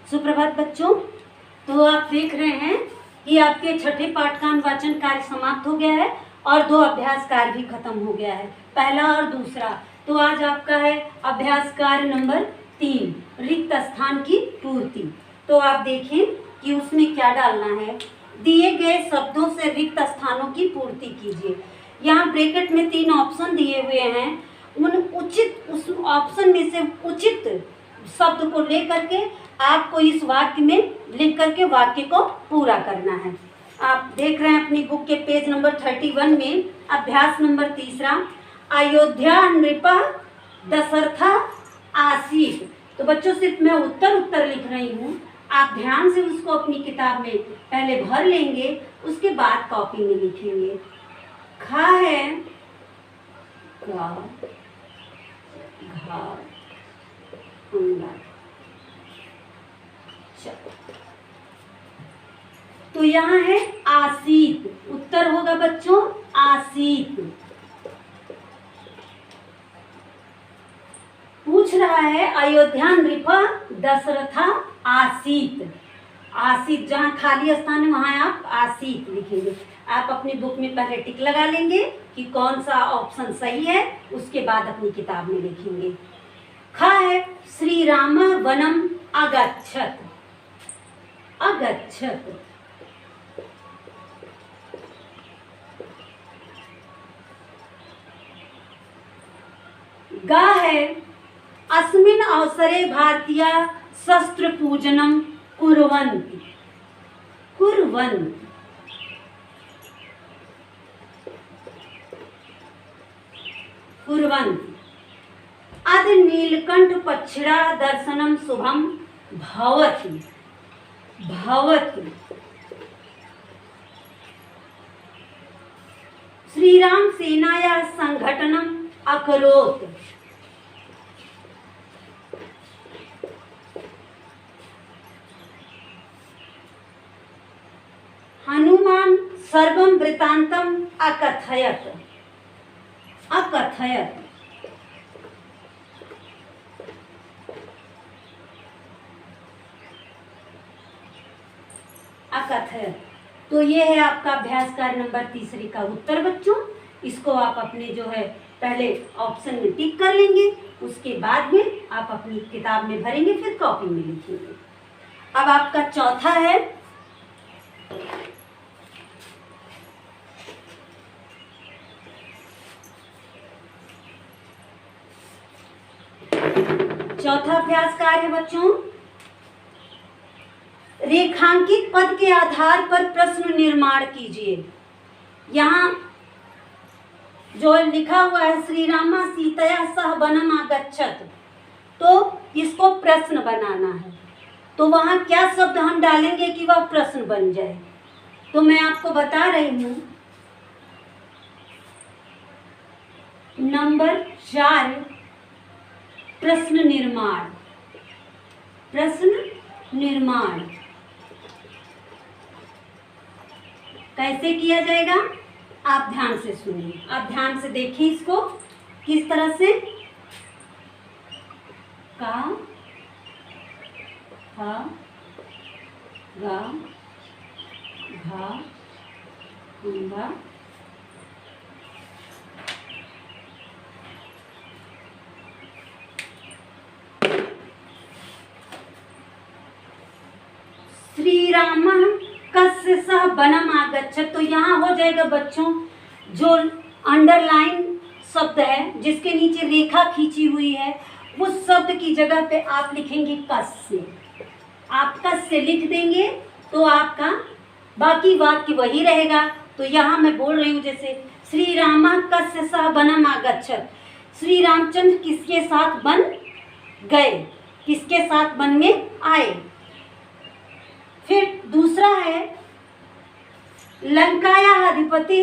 सुप्रभात बच्चों। तो आप देख रहे हैं कि आपके छठे पाठकान वाचन कार्य समाप्त हो गया है और 2 अभ्यास कार्य भी खत्म हो गया है, पहला और दूसरा। तो आज आपका है अभ्यास कार्य नंबर 3, रिक्त स्थान की पूर्ति। तो आप देखें कि उसमें क्या डालना है। दिए गए शब्दों से रिक्त स्थानों की पूर्ति कीजिए। यहाँ ब्रैकेट में 3 ऑप्शन दिए हुए हैं, उस ऑप्शन में से उचित शब्द को लेकर के आपको इस वाक्य में लिख करके वाक्य को पूरा करना है। आप देख रहे हैं अपनी बुक के पेज नंबर 31 में अभ्यास नंबर 3, अयोध्या नृपः दशरथा आसीत्। तो बच्चों सिर्फ मैं उत्तर लिख रही हूँ, आप ध्यान से उसको अपनी किताब में पहले भर लेंगे, उसके बाद कॉपी में लिखेंगे। खा है का घा अंडा। तो यहाँ है आसीत, उत्तर होगा बच्चों आसीत। पूछ रहा है अयोध्या नृपः दशरथा आसीत। आसीत जहाँ खाली स्थान है वहाँ आप आसीत लिखेंगे। आप अपनी बुक में पहले टिक लगा लेंगे कि कौन सा ऑप्शन सही है, उसके बाद अपनी किताब में लिखेंगे। खा है श्री राम वनम अगच्छत। अगच्छत गा है अस्मिन् अवसरे भारतीय शस्त्र पूजनम कुर्वन्ति। कुर्वन्ति कुर्वन्ति अद नीलकंठ पक्षिणा दर्शनम शुभम भवति। भवति श्रीराम सेनाया संघटनम अकरोत्। हनुमान सर्वं वृत्तांतम अकथयत। अकथयत अकथयत। तो ये है आपका अभ्यास कार्य नंबर 3 का उत्तर बच्चों। इसको आप अपने जो है पहले ऑप्शन में टिक कर लेंगे, उसके बाद में आप अपनी किताब में भरेंगे, फिर कॉपी में लिखेंगे। अब आपका चौथा है चौथा अभ्यास कार्य बच्चों, रेखांकित पद के आधार पर प्रश्न निर्माण कीजिए। यहाँ जो लिखा हुआ है श्री रामा सीतया सह वनम आगच्छत, तो इसको प्रश्न बनाना है। तो वहाँ क्या शब्द हम डालेंगे कि वह प्रश्न बन जाए। तो मैं आपको बता रही हूँ, नंबर 4 प्रश्न निर्माण। प्रश्न निर्माण कैसे किया जाएगा, आप ध्यान से सुनिए, आप ध्यान से देखिए इसको किस तरह से। का हा गा घा अंगा श्री राम कस्य सह वनम आगच्छत। तो यहाँ हो जाएगा बच्चों, जो अंडरलाइन शब्द है जिसके नीचे रेखा खींची हुई है, उस शब्द की जगह पे आप लिखेंगे कस्य। आप कस्य लिख देंगे तो आपका बाकी वाक्य वही रहेगा। तो यहाँ मैं बोल रही हूँ जैसे श्री राम कस्य सह वनम आगच्छत। श्री रामचंद्र किसके साथ वन गए, किसके साथ वन में आए। फिर दूसरा है लंकाया अधिपति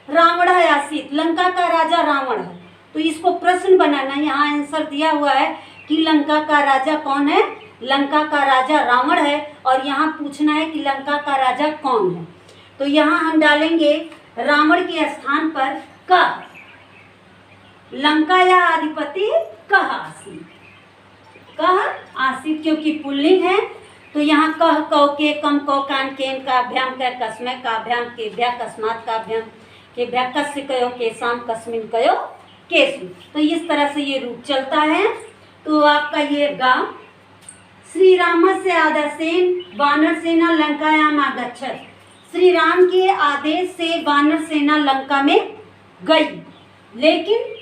रावण आसीत। लंका का राजा रावण है, तो इसको प्रश्न बनाना। यहाँ आंसर दिया हुआ है कि लंका का राजा कौन है, लंका का राजा रावण है, और यहाँ पूछना है कि लंका का राजा कौन है। तो यहाँ हम डालेंगे रावण के स्थान पर क। लंकाया अधिपति कह आसीत। कह अनुनासिक क्योंकि पुल्लिंग है, तो यहाँ कह कौ के कम कौ कान केन काभ्याम कै कस्मै काभ्याम केभ्या कस्मात काभ्याम केभ्या कस्य कयो केसाम कस्मिन कयो केसु। तो इस तरह से ये रूप चलता है। तो आपका ये गा श्री रामस्य आदेशेन वानर सेना लंकायाम आगच्छत। श्री राम के आदेश से वानर सेना लंका में गई, लेकिन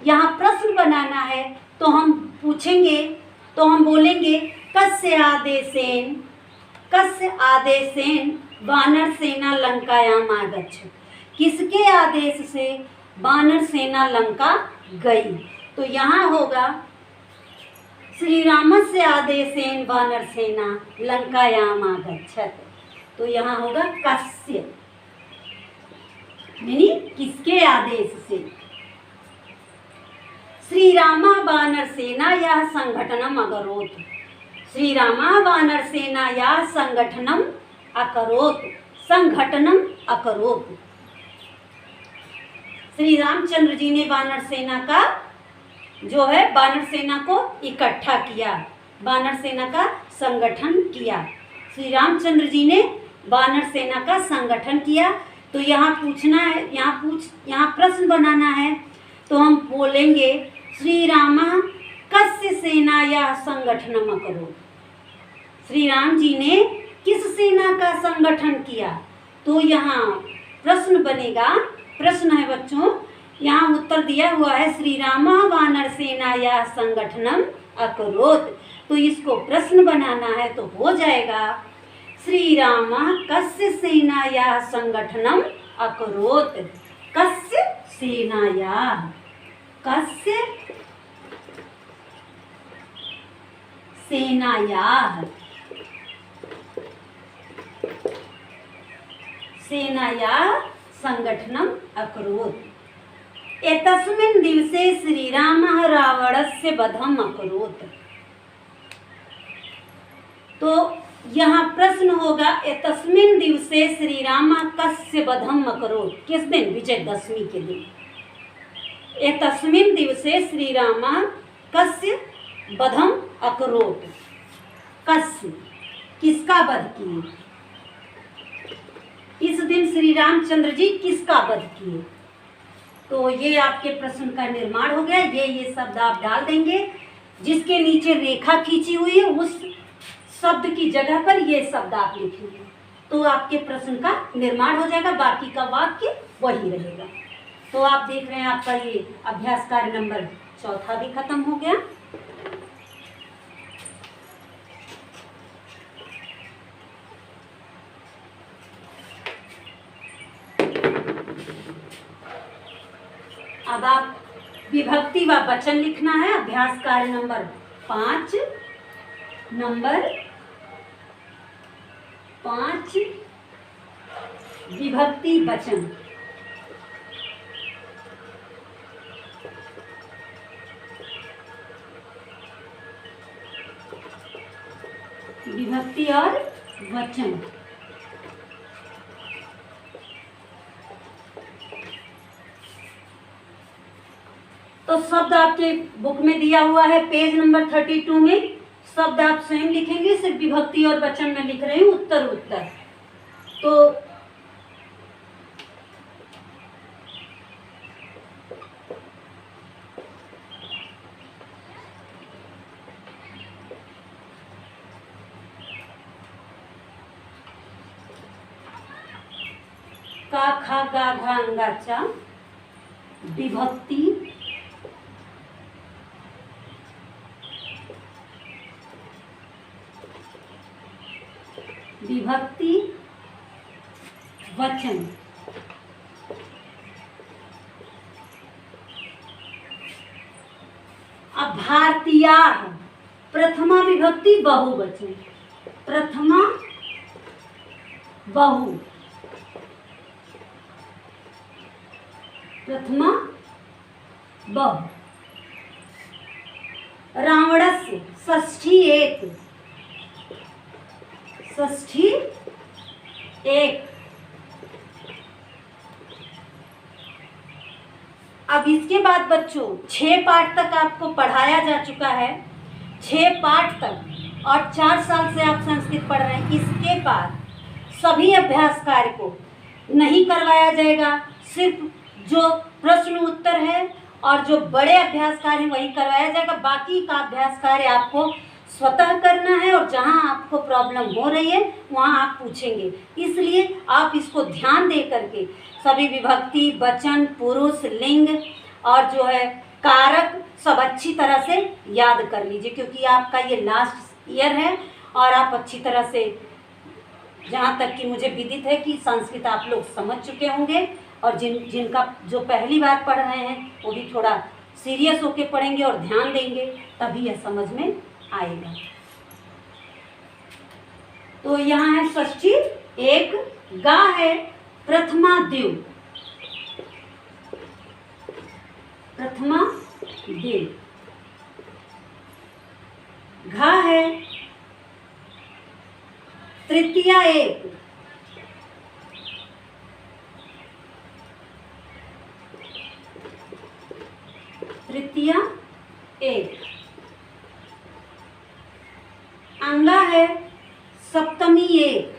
यहाँ प्रश्न बनाना है तो हम पूछेंगे, तो हम बोलेंगे कस्य आदेशेन वानर सेना लंकायाम आगच्छत। किसके आदेश से वानर सेना लंका गई? तो यहाँ होगा श्री रामस्य आदेशेन वानर सेना लंकायाम आगच्छत। तो यहाँ होगा कस्य, यानी किसके आदेश से। श्री रामा वानर सेना यह संगठनम अकरोत्। श्री रामा वानर सेना यह संगठनम अकरोत्। श्री रामचंद्र जी ने वानर सेना का जो है वानर सेना को इकट्ठा किया, वानर सेना का संगठन किया। श्री रामचंद्र जी ने वानर सेना का संगठन किया। तो यहाँ पूछना है, यहाँ प्रश्न बनाना है। तो हम बोलेंगे श्री रामा कस्य सेना या संगठनम अकरोत्। श्री राम जी ने किस सेना का संगठन किया? तो यहाँ प्रश्न बनेगा, प्रश्न है बच्चों, यहाँ उत्तर दिया हुआ है श्री रामा वानर सेना या संगठनम अकरोत्। तो इसको प्रश्न बनाना है तो हो जाएगा श्री रामा कस्य सेना या संगठनम अकरोत्। कस्य सेनाया, कस्य सेनाया, सेनाया संगठनम अकरोत्। एतस्मिन् दिवसे श्रीरामः रावणस्य वधम् अकरोत्। तो यहाँ प्रश्न होगा एतस्मिन् दिवसे श्रीरामः कस्य वधम् अकरोत्। किस दिन? विजयदशमी के दिन। एतस्मिन् दिवसे श्रीरामः कस्य वधम् अकरोत्। कस्य, किसका वध किए? इस दिन श्री रामचंद्र जी किसका वध किए? तो ये आपके प्रश्न का निर्माण हो गया। ये शब्द आप डाल देंगे, जिसके नीचे रेखा खींची हुई है उस शब्द की जगह पर ये शब्द आप लिखेंगे, तो आपके प्रश्न का निर्माण हो जाएगा। बाकी का वाक्य वही रहेगा। तो आप देख रहे हैं आपका ये अभ्यास कार्य नंबर 4 भी खत्म हो गया। अब आप विभक्ति व वचन लिखना है। अभ्यास कार्य नंबर 5 विभक्ति वचन। विभक्ति और वचन। तो शब्द आपके बुक में दिया हुआ है पेज नंबर 32 में। शब्द आप स्वयं लिखेंगे, सिर्फ विभक्ति और वचन में लिख रही हूँ उत्तर। तो का खा गा घा अंगा चा विभक्ति वचन। अब भारतीय प्रथमा विभक्ति बहुवचन। प्रथमा बहु, प्रथमा बहु। रावणस्य षष्ठी एक, षष्ठी एक। अब इसके बाद बच्चों 6 पाठ तक आपको पढ़ाया जा चुका है। 6 पाठ तक और 4 साल से आप संस्कृत पढ़ रहे हैं, इसके बाद सभी अभ्यास कार्य को नहीं करवाया जाएगा। सिर्फ जो प्रश्न उत्तर है और जो बड़े अभ्यास कार्य हैं वही करवाया जाएगा। बाकी का अभ्यास कार्य आपको स्वतः करना है और जहाँ आपको प्रॉब्लम हो रही है वहाँ आप पूछेंगे। इसलिए आप इसको ध्यान दे करके सभी विभक्ति, वचन, पुरुष, लिंग और जो है कारक सब अच्छी तरह से याद कर लीजिए, क्योंकि आपका ये लास्ट ईयर है और आप अच्छी तरह से, जहाँ तक कि मुझे विदित है कि संस्कृत आप लोग समझ चुके होंगे, और जिनका जो पहली बार पढ़ रहे हैं वो भी थोड़ा सीरियस होके पढ़ेंगे और ध्यान देंगे, तभी यह समझ में आएगा। तो यहाँ है षष्ठी एक, गा है प्रथमा द्विव, प्रथमा द्विव, घा है तृतीया एक, तृतीया एक, अंगा है सप्तमी एक,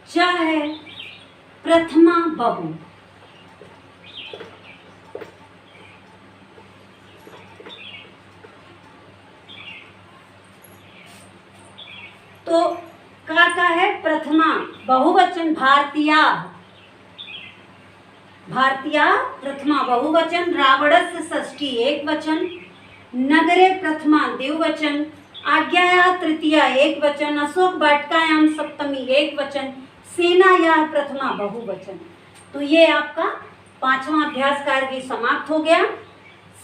च है प्रथमा बहु, तो का है प्रथमा बहुवचन भारतीया, भारतीया प्रथमा बहुवचन, रावणस्य षष्ठी एक वचन, नगरे प्रथमा द्विवचन, आज्ञाया तृतीया एक वचन, अशोक वाटिकायां सप्तमी एक वचन, सेनाया प्रथमा बहुवचन। तो ये आपका 5वां अभ्यास कार्य भी समाप्त हो गया।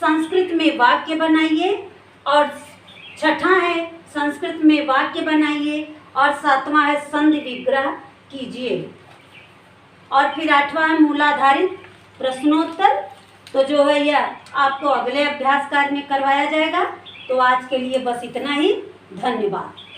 संस्कृत में वाक्य बनाइए, और 6ठा है संस्कृत में वाक्य बनाइए, और 7वां है संधि विग्रह कीजिए, और फिर 8वां है मूलाधारित प्रश्नोत्तर। तो जो है यह आपको अगले अभ्यास कार्य में करवाया जाएगा। तो आज के लिए बस इतना ही। धन्यवाद।